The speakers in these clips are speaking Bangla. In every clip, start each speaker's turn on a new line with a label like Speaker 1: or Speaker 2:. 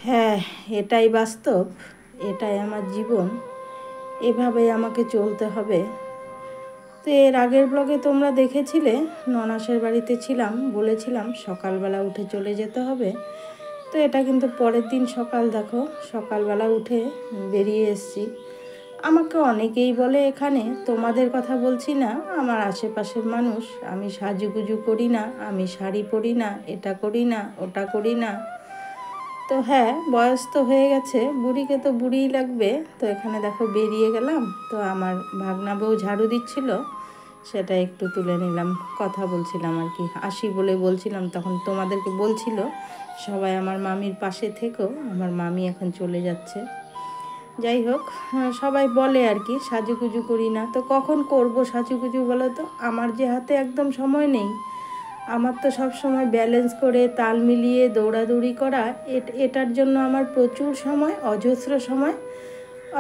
Speaker 1: হ্যাঁ, এটাই বাস্তব, এটাই আমার জীবন, এভাবেই আমাকে চলতে হবে। তো এর আগের ব্লগে তোমরা দেখেছিলে ননাসের বাড়িতে ছিলাম, বলেছিলাম সকালবেলা উঠে চলে যেতে হবে। তো এটা কিন্তু পরের দিন সকাল, দেখো সকালবেলা উঠে বেরিয়ে এসেছি। আমাকে অনেকেই বলে এখানে, তোমাদের কথা বলছি না, আমার আশেপাশের মানুষ, আমি সাজুগুজু করি না, আমি শাড়ি পরি না, এটা করি না, ওটা করি না। তো হ্যাঁ, বয়স তো হয়ে গেছে, বুড়িকে তো বুড়িই লাগবে। তো এখানে দেখো বেরিয়ে গেলাম, তো আমার ভাগনা বউ ঝাড়ু দিচ্ছিল, সেটা একটু তুলে নিলাম, কথা বলছিলাম আর কি, আসি বলে বলছিলাম, তখন তোমাদেরকে বলছিল সবাই আমার মামির পাশে থেকো, আমার মামি এখন চলে যাচ্ছে। যাই হোক, সবাই বলে আর কি সাজুগুজু করি না, তো কখন করব সাজুগুজু বলো তো? আমার যে হাতে একদম সময় নেই, আমার তো সব সময় ব্যালেন্স করে তাল মিলিয়ে দৌড়াদৌড়ি করা, এটার জন্য আমার প্রচুর সময়, অজস্র সময়,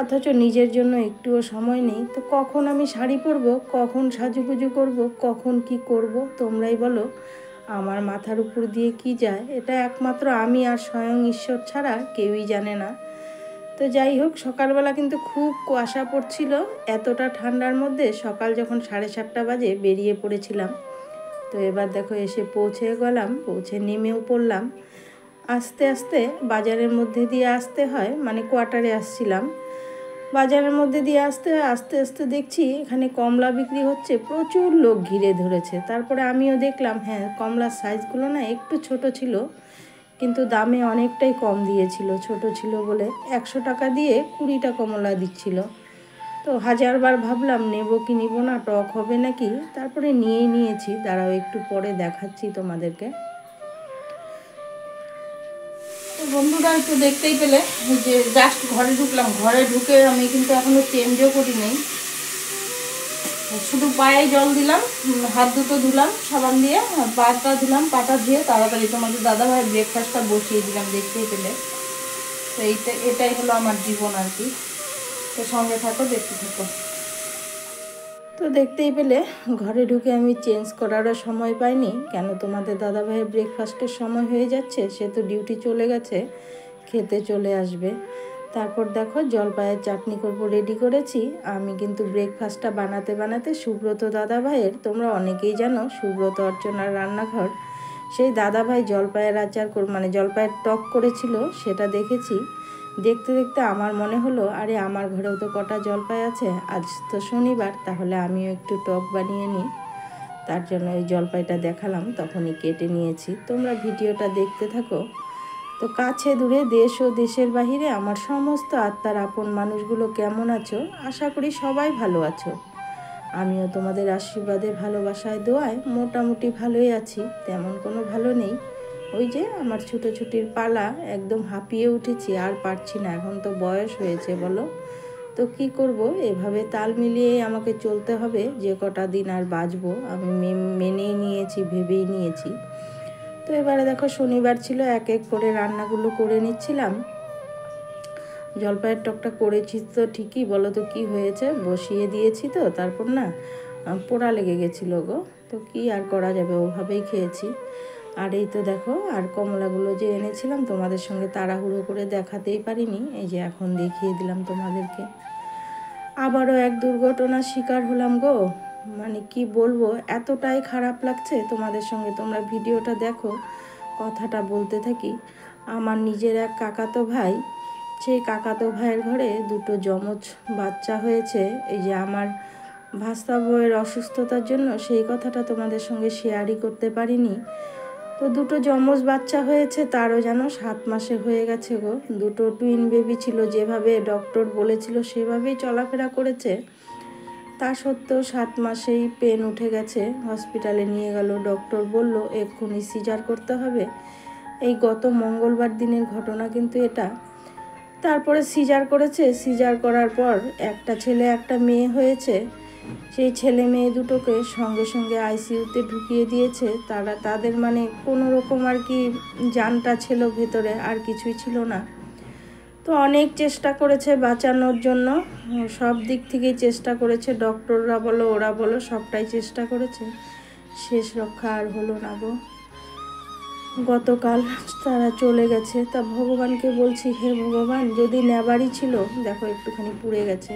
Speaker 1: অথচ নিজের জন্য একটুও সময় নেই। তো কখন আমি শাড়ি পরবো, কখন সাজুগুজু করব, কখন কি করব, তোমরাই বলো। আমার মাথার উপর দিয়ে কি যায়, এটা একমাত্র আমি আর স্বয়ং ঈশ্বর ছাড়া কেউই জানে না। তো যাই হোক, সকালবেলা কিন্তু খুব কুয়াশা পড়ছিল, এতটা ঠান্ডার মধ্যে সকাল যখন 7:30 বাজে বেরিয়ে পড়েছিলাম। তো এবার দেখো এসে পৌঁছে গেলাম, পৌঁছে নেমেও পড়লাম। আস্তে আস্তে বাজারের মধ্যে দিয়ে আসতে হয়, মানে কোয়ার্টারে আসছিলাম, বাজারের মধ্যে দিয়ে আসতে হয়, আস্তে আস্তে দেখছি এখানে কমলা বিক্রি হচ্ছে, প্রচুর লোক ঘিরে ধরেছে। তারপরে আমিও দেখলাম, হ্যাঁ কমলার সাইজগুলো না একটু ছোট ছিল, কিন্তু দামে অনেকটাই কম দিয়েছিল, ছোট ছিল বলে 100 টাকা দিয়ে 20টা কমলা দিচ্ছিল। তো হাজারবার ভাবলাম নেব কি নিব না, টক হবে নাকি, তারপরে নিয়েই নিয়েছি। দাঁড়াও একটু পরে দেখাচ্ছি তোমাদেরকে। তো বন্ধুরা, একটু দেখতেই পেলে যে জাস্ট ঘরে ঢুকলাম, ঘরে ঢুকে আমি কিন্তু এখনও চেঞ্জও করি নেই, শুধু পায়ে জল দিলাম, হাত দুটো ধুলাম সাবান দিয়ে, পাটা ধুলাম, পাটা ধুয়ে তাড়াতাড়ি তোমাদের দাদাভাই ব্রেকফাস্টটা বসিয়ে দিলাম, দেখতেই পেলে। তো এটাই হলো আমার জীবন আর কি। তো সঙ্গে থাকো, দেখতে থাকো। তো দেখতেই পেলে ঘরে ঢুকে আমি চেঞ্জ করারও সময় পাইনি, কেন তোমাদের দাদাভাইয়ের ব্রেকফাস্টের সময় হয়ে যাচ্ছে, সে তো ডিউটি চলে গেছে, খেতে চলে আসবে। তারপর দেখো জলপাইয়ের চাটনি করবো রেডি করেছি। আমি কিন্তু ব্রেকফাস্টটা বানাতে বানাতে সুব্রত দাদাভাইয়ের, তোমরা অনেকেই জানো সুব্রত অর্চনার রান্নাঘর, সেই দাদাভাই জলপাইয়ের আচার মানে জলপাইয়ের টক করেছিল, সেটা দেখেছি। দেখতে দেখতে আমার মনে হলো, আরে আমার ঘরেও তো কটা জলপাই আছে, আজ তো শনিবার, তাহলে আমিও একটু টক বানিয়ে নিই। তার জন্য ওই জলপাইটা দেখালাম, তখনই কেটে নিয়েছি। তোমরা ভিডিওটা দেখতে থাকো। তো কাছে দূরে, দেশ ও দেশের বাহিরে আমার সমস্ত আত্মার আপন মানুষগুলো কেমন আছো? আশা করি সবাই ভালো আছো। আমিও তোমাদের আশীর্বাদে, ভালোবাসায়, দোয়ায় মোটামুটি ভালোই আছি, তেমন কোনো ভালো নেই। ওই যে আমার ছুটোছুটির পালা, একদম হাঁপিয়ে উঠেছি, আর পারছি না, এখন তো বয়স হয়েছে বলো। তো কি করব, এভাবে তাল মিলিয়েই আমাকে চলতে হবে, যে কটা দিন আর বাঁচবো, আমি মেনেই নিয়েছি, ভেবেই নিয়েছি। তো এবারে দেখো শনিবার ছিল, এক এক করে রান্নাগুলো করে নিচ্ছিলাম। জলপাইয়ের টকটা করেছি তো ঠিকই, বলো তো কী হয়েছে, বসিয়ে দিয়েছি তো, তারপর না পোড়া লেগে গেছিলো গো। তো কি আর করা যাবে, ওভাবেই খেয়েছি। আর এই তো দেখো, আর কমলাগুলো যে এনেছিলাম তোমাদের সঙ্গে তাড়াহুড়ো করে দেখাতেই পারিনি, এই যে এখন দেখিয়ে দিলাম তোমাদেরকে। আবারও এক দুর্ঘটনার শিকার হলাম গো, মানে কি বলবো, এতটাই খারাপ লাগছে তোমাদের সঙ্গে, তোমরা ভিডিওটা দেখো, কথাটা বলতে থাকি। আমার নিজের এক কাকাতো ভাই, সেই কাকাতো ভাইয়ের ঘরে দুটো যমজ বাচ্চা হয়েছে। এই যে আমার ভাস্তা বউয়ের অসুস্থতার জন্য সেই কথাটা তোমাদের সঙ্গে শেয়ারই করতে পারিনি। তো দুটো যমজ বাচ্চা হয়েছে, তারও যেন 7 মাসে হয়ে গেছে গো। দুটো টুইন বেবি ছিল, যেভাবে ডক্টর বলেছিল সেভাবেই চলাফেরা করেছে, তা সত্ত্বেও 7 মাসেই পেন উঠে গেছে। হসপিটালে নিয়ে গেল, ডক্টর বলল এক্ষুনি সিজার করতে হবে। এই গত মঙ্গলবার দিনের ঘটনা কিন্তু এটা। তারপরে সিজার করেছে, সিজার করার পর একটা ছেলে একটা মেয়ে হয়েছে। সেই ছেলে মেয়ে দুটোকে সঙ্গে সঙ্গে আইসিইউতে ঢুকিয়ে দিয়েছে। তাদের মানে কোনো রকম আর কি জানটা ছিল ভেতরে, আর কিছুই ছিল না। তো অনেক চেষ্টা করেছে বাঁচানোর জন্য, সব দিক থেকেই চেষ্টা করেছে, ডক্টররা বলো ওরা বলো, সবটাই চেষ্টা করেছে, শেষ রক্ষা আর হলো না গো। গতকাল তারা চলে গেছে। তা ভগবানকে বলছি, হে ভগবান, যদি নেওয়ারই ছিল, দেখো একটুখানি পুড়ে গেছে,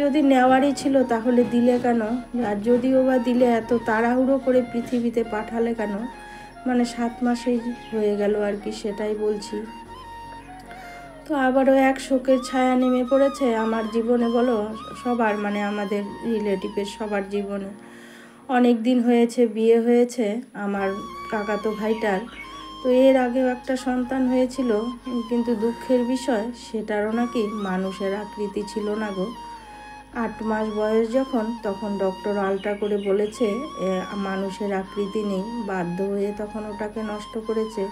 Speaker 1: যদি নেওয়ারই ছিল তাহলে দিলে কেন? আর যদিও বা দিলে এত তাড়াহুড়ো করে পৃথিবীতে পাঠালে কেন? মানে 7 মাসেই হয়ে গেল আর কি, সেটাই বলছি। তো আবারও এক শোকের ছায়া নেমে পড়েছে আমার জীবনে, বলো সবার, মানে আমাদের রিলেটিভের সবার জীবনে। অনেক দিন হয়েছে বিয়ে হয়েছে আমার কাকাতো ভাইটার। তো এর আগেও একটা সন্তান হয়েছিল, কিন্তু দুঃখের বিষয় সেটারও নাকি মানুষের আকৃতি ছিল না গো। 8 মাস বয়স যখন, তখন ডক্টর আলট্রা করে বলেছে মানুষের আকৃতি নেই, বাধ্য হয়ে তখন ওটাকে নষ্ট করেছে।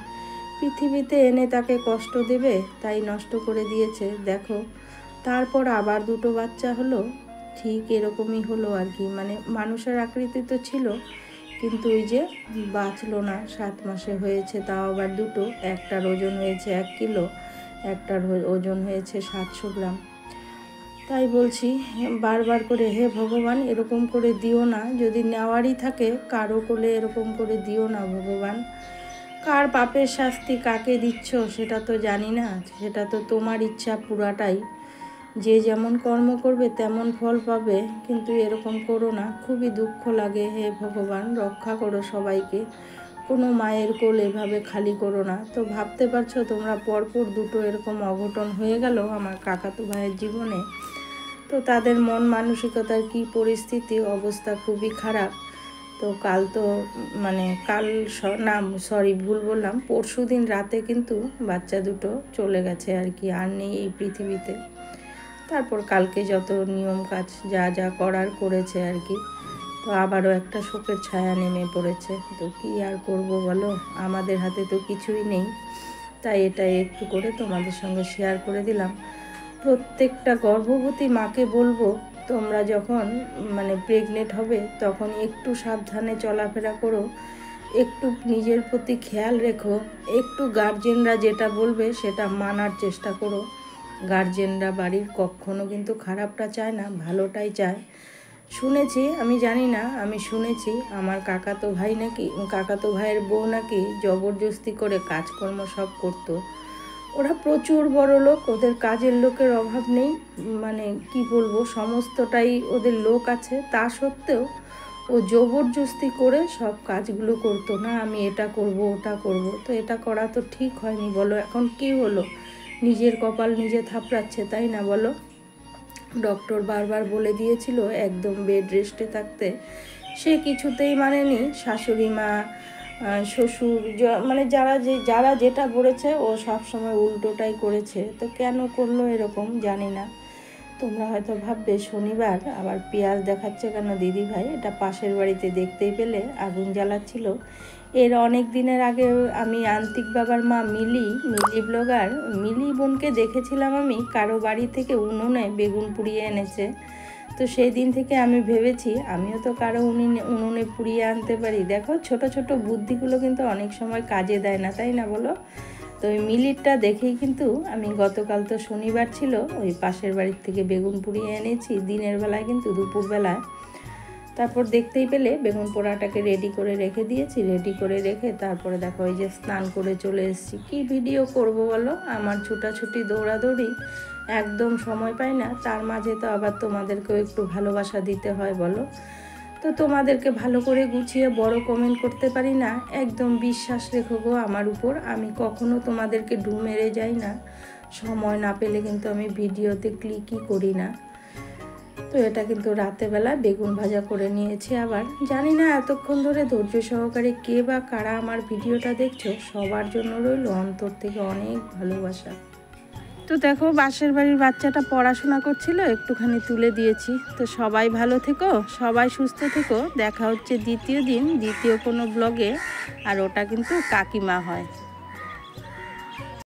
Speaker 1: পৃথিবীতে এনে তাকে কষ্ট দেবে তাই নষ্ট করে দিয়েছে। দেখো, তারপর আবার 2টো বাচ্চা হলো, ঠিক এরকমই হলো আর কি। মানে মানুষের আকৃতি তো ছিল, কিন্তু ওই যে বাঁচলো না। 7 মাসে হয়েছে, তাও আবার 2টো। একটার ওজন হয়েছে 1 কিলো, একটার ওজন হয়েছে 700 গ্রাম। তাই বলছি বারবার করে, হে ভগবান, এরকম করে দিও না। যদি নেওয়ারই থাকে কারো কোলে, এরকম করে দিও না ভগবান। কার পাপের শাস্তি কাকে দিচ্ছ সেটা তো জানি না, সেটা তো তোমার ইচ্ছা পুরাটাই। যে যেমন কর্ম করবে তেমন ফল পাবে, কিন্তু এরকম করো না। খুবই দুঃখ লাগে। হে ভগবান, রক্ষা করো সবাইকে। কোনো মায়ের কোল এভাবে খালি করো না। তো ভাবতে পারছো তোমরা, পরপর 2টো এরকম অঘটন হয়ে গেল আমার কাকাতো ভাইয়ের জীবনে। তো তাদের মন মানসিকতার কি পরিস্থিতি, অবস্থা খুবই খারাপ। তো কাল তো ভুল বললাম, পরশু দিন রাতে কিন্তু বাচ্চা 2টো চলে গেছে আর কি, আর নেই এই পৃথিবীতে। তারপর কালকে যত নিয়ম কাজ যা যা করার করেছে আর কি। তো আবারও একটা শোকের ছায়া নেমে পড়েছে। তো কি আর করব বলো, আমাদের হাতে তো কিছুই নেই। তাই এটা একটু করে তোমাদের সঙ্গে শেয়ার করে দিলাম। প্রত্যেকটা গর্ভবতী মাকে বলবো, তোমরা যখন প্রেগনেন্ট হবে তখন একটু সাবধানে চলাফেরা করো, একটু নিজের প্রতি খেয়াল রেখো, একটু গার্জেনরা যেটা বলবে সেটা মানার চেষ্টা করো। গার্জেনরা বাড়ির কখনো কিন্তু খারাপটা চায় না, ভালোটাই চায়। শুনেছি, আমি জানি না, আমি শুনেছি আমার কাকাতো ভাইয়ের বউ নাকি জবরদস্তি করে কাজকর্ম সব করতো। ওরা প্রচুর বড় লোক, ওদের কাজের লোকের অভাব নেই, কি বলবো, সমস্তটাই ওদের লোক আছে। তা সত্ত্বেও ও জবরদস্তি করে সব কাজগুলো করতো। না আমি এটা করব, ওটা করব। তো এটা করা তো ঠিক হয়নি বলো। এখন কি হলো, নিজের কপাল নিজে থাপড়াচ্ছে, তাই না বলো? ডক্টর বারবার বলে দিয়েছিল একদম বেড রেস্টে থাকতে, সে কিছুতেই মানেনি। শাশুড়ি মা, শ্বশুর, যারা যেটা বলেছে ও সবসময় উল্টোটাই করেছে। তো কেন করলো এরকম জানি না। তোমরা হয়তো ভাববে শনিবার আবার পেঁয়াজ দেখাচ্ছে কেন দিদিভাই, এটা পাশের বাড়িতে দেখতেই পেলে আগুন জ্বালাচ্ছিল। এর অনেক দিনের আগে আমি আন্তিক বাবার মা মিলি ব্লগার মিলি বোনকে দেখেছিলাম আমি কারো বাড়ি থেকে উনুনে বেগুন পুড়িয়ে এনেছে। তো সেই দিন থেকে আমি ভেবেছি আমিও তো কারো উনুনে পুড়িয়ে আনতে পারি। দেখো, ছোট ছোট বুদ্ধিগুলো কিন্তু অনেক সময় কাজে দেয় না, তাই না বলো? তো ওই মিলিটটা দেখেই কিন্তু আমি গতকাল তো শনিবার ছিল, ওই পাশের বাড়ির থেকে বেগুন পুড়িয়ে এনেছি দিনের বেলায়, কিন্তু দুপুরবেলায়। তারপর দেখতেই পেলে বেগুন পোড়াটাকে রেডি করে রেখে দিয়েছি। রেডি করে রেখে তারপরে দেখো ওই যে স্নান করে চলে এসেছি। কি ভিডিও করব বলো, আমার ছুটাছুটি দৌড়াদৌড়ি, একদম সময় পাই না। তার মাঝে তো আবার তোমাদেরকেও একটু ভালোবাসা দিতে হয় বলো। তো তোমাদেরকে ভালো করে গুছিয়ে বড় কমেন্ট করতে পারি না। একদম বিশ্বাস রেখো গো আমার উপর, আমি কখনো তোমাদেরকে ঢু মেরে যাই না। সময় না পেলে কিন্তু আমি ভিডিওতে ক্লিকই করি না। তো এটা কিন্তু রাতেবেলা বেগুন ভাজা করে নিয়েছি। আবার জানি না এতক্ষণ ধরে ধৈর্য সহকারে কে বা কারা আমার ভিডিওটা দেখছো, সবার জন্য রইল অন্তর থেকে অনেক ভালোবাসা। তো দেখো, বাসের বাড়ির বাচ্চাটা পড়াশোনা করছিল, একটুখানি তুলে দিয়েছি। তো সবাই ভালো থেকো, সবাই সুস্থ থেকো। দেখা হচ্ছে দ্বিতীয় দিন দ্বিতীয় কোনো ব্লগে, আর ওটা কিন্তু কাকিমা হয়।